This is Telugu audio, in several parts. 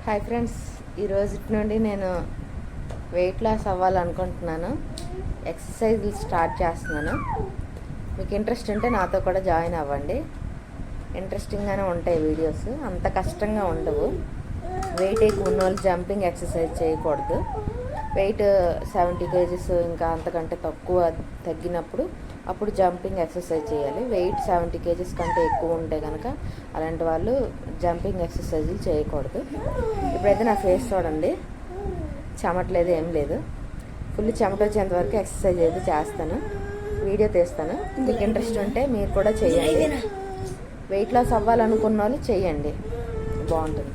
హాయ్ ఫ్రెండ్స్, ఈరోజు నుండి నేను వెయిట్ లాస్ అవ్వాలనుకుంటున్నాను. ఎక్సర్సైజులు స్టార్ట్ చేస్తున్నాను. మీకు ఇంట్రెస్ట్ ఉంటే నాతో కూడా జాయిన్ అవ్వండి. ఇంట్రెస్టింగ్గానే ఉంటాయి వీడియోస్, అంత కష్టంగా ఉండవు. వెయిట్ ఎక్కువ ఉన్న వాళ్ళు జంపింగ్ ఎక్సర్సైజ్ చేయకూడదు. వెయిట్ 70 kgs ఇంకా అంతకంటే తక్కువ తగ్గినప్పుడు అప్పుడు జంపింగ్ ఎక్సర్సైజ్ చేయాలి. వెయిట్ 70 kgs కంటే ఎక్కువ ఉంటే కనుక అలాంటి వాళ్ళు జంపింగ్ ఎక్సర్సైజులు చేయకూడదు. ఇప్పుడైతే నా ఫేస్ చూడండి, చెమటలేదు, ఏం లేదు. ఫుల్ చెమట వచ్చేంత వరకు ఎక్సర్సైజ్ అయితే చేస్తాను, వీడియో తీస్తాను. మీకు ఇంట్రెస్ట్ ఉంటే మీరు కూడా చేయండి. వెయిట్ లాస్ అవ్వాలనుకున్న వాళ్ళు చేయండి, బాగుంటుంది.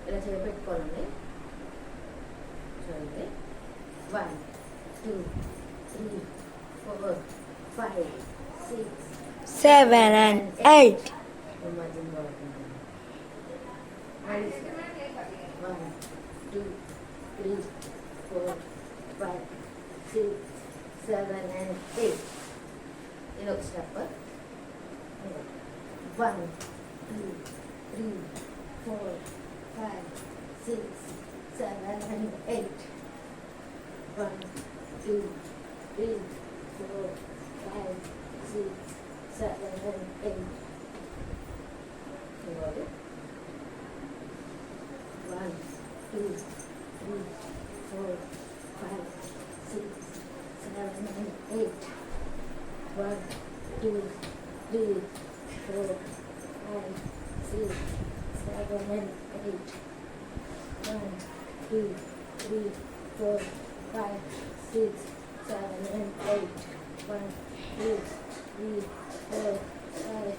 ఇలా చేపెట్టుకోవాలండి. చూడండి, 1 2 3 4 5 6 7 and 8. 1 2 3 4 5 6 7 and 8. ఇది ఒక step. 1 2 3 4 5 6 7 and 8. 1 2 3 4 5 6 7 and 8. 1 2 3 4 5 6 7 and 8. 1 2 3 4 5 6 7 and 8. 1 2 3 4 5 6 7 and 8. 1 2 3 4 5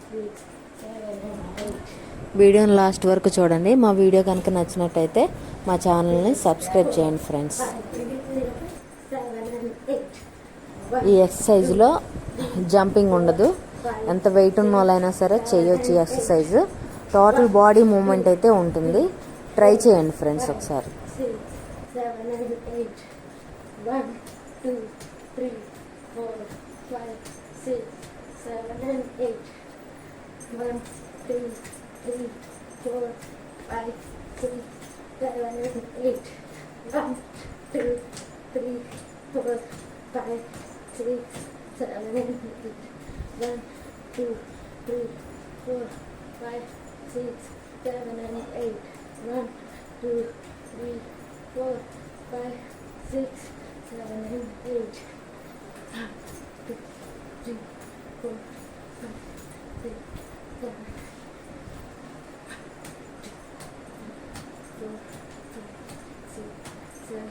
6 7 and 8. వీడియోని లాస్ట్ వరకు చూడండి. మా వీడియో కనుక నచ్చినట్టయితే మా ఛానల్ని సబ్స్క్రైబ్ చేయండి ఫ్రెండ్స్. ఈ ఎక్సర్సైజ్లో జంపింగ్ ఉండదు. ఎంత వెయిట్ ఉన్న వాళ్ళైనా సరే చేయొచ్చు ఈ ఎక్సర్సైజ్. టోటల్ బాడీ మూమెంట్ అయితే ఉంటుంది. ట్రై చేయండి ఫ్రెండ్స్ ఒకసారి. 7 and 8. 1 2 3 4 5 6 7 and 8. 1 2 3 4 5 6 7 and 8. 1 2 3 4 5 6 7 and 8. 1 2 3 4 5 6 7 and 8. 1 2 3 4 5 6 7 and 8. 1 2 3 4 5 6 7 4 5 6 7.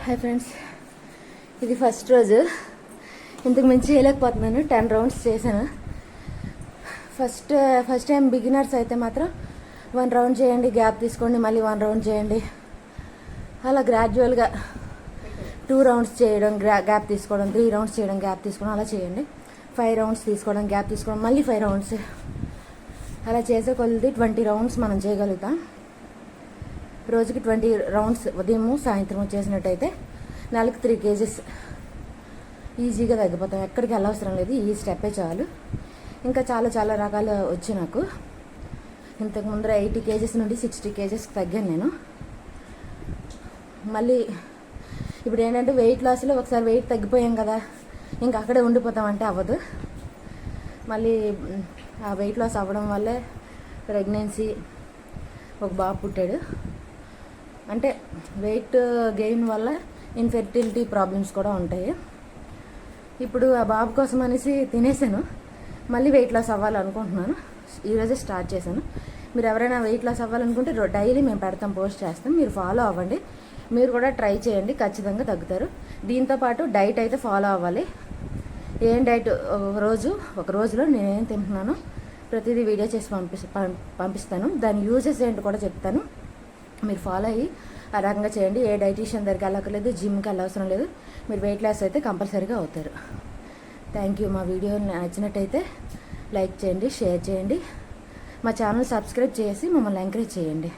Hi friends, ఇది ఫస్ట్ రోజు. ఇంతకు మించి చేయలేకపోతున్నాను. 10 రౌండ్స్ చేశాను. ఫస్ట్ టైం బిగినర్స్ అయితే మాత్రం 1 రౌండ్ చేయండి, గ్యాప్ తీసుకోండి, మళ్ళీ 1 రౌండ్ చేయండి. అలా గ్రాడ్యువల్గా 2 రౌండ్స్ చేయడం, గ్యాప్ తీసుకోవడం, 3 రౌండ్స్ చేయడం, గ్యాప్ తీసుకోవడం, అలా చేయండి. 5 రౌండ్స్ తీసుకోవడం, గ్యాప్ తీసుకోవడం, మళ్ళీ 5 రౌండ్స్. అలా చేసే కొద్ది 20 రౌండ్స్ మనం చేయగలుగుతాం. రోజుకి 20 రౌండ్స్ ఉదయము సాయంత్రం చేసినట్టయితే నెలకు 3 kgs ఈజీగా తగ్గిపోతాం. ఎక్కడికి వెళ్ళవసరం లేదు, ఈ స్టెప్పే చాలు. ఇంకా చాలా చాలా రకాలు వచ్చి నాకు ఇంతకు ముందర 80 kgs నుండి 60 kgs తగ్గాను నేను. మళ్ళీ ఇప్పుడు ఏంటంటే వెయిట్ లాస్లో ఒకసారి వెయిట్ తగ్గిపోయాం కదా, ఇంకా అక్కడే ఉండిపోతామంటే అవ్వదు. మళ్ళీ ఆ వెయిట్ లాస్ అవ్వడం వల్లే ప్రెగ్నెన్సీ, ఒక బాబు పుట్టాడు. అంటే వెయిట్ గెయిన్ వల్ల ఇన్ఫెర్టిలిటీ ప్రాబ్లమ్స్ కూడా ఉంటాయి. ఇప్పుడు ఆ బాబు కోసం అనేసి తినేసాను, మళ్ళీ వెయిట్ లాస్ అవ్వాలనుకుంటున్నాను. ఈరోజే స్టార్ట్ చేశాను. మీరు ఎవరైనా వెయిట్ లాస్ అవ్వాలనుకుంటే డైలీ మేము పెడతాం, పోస్ట్ చేస్తాం, మీరు ఫాలో అవ్వండి. మీరు కూడా ట్రై చేయండి, ఖచ్చితంగా తగ్గుతారు. దీంతోపాటు డైట్ అయితే ఫాలో అవ్వాలి. ఏం డైట్ ఒక రోజులో నేనేం తింటున్నానో ప్రతిదీ వీడియో చేసి పంపిస్తాను. దాని యూజెస్ ఏంటి కూడా చెప్తాను. మీరు ఫాలో అయ్యి ఆ రకంగా చేయండి. ఏ డైటీషియన్ దగ్గరికి వెళ్ళక్కర్లేదు, జిమ్కి వెళ్ళవసరం లేదు. మీరు వెయిట్ లాస్ అయితే కంపల్సరీగా అవుతారు. Thank you. మా వీడియో నచ్చినట్టయితే లైక్ చేయండి, షేర్ చేయండి. మా ఛానల్ సబ్స్క్రైబ్ చేసి మమ్మల్ని ఎంకరేజ్ చేయండి.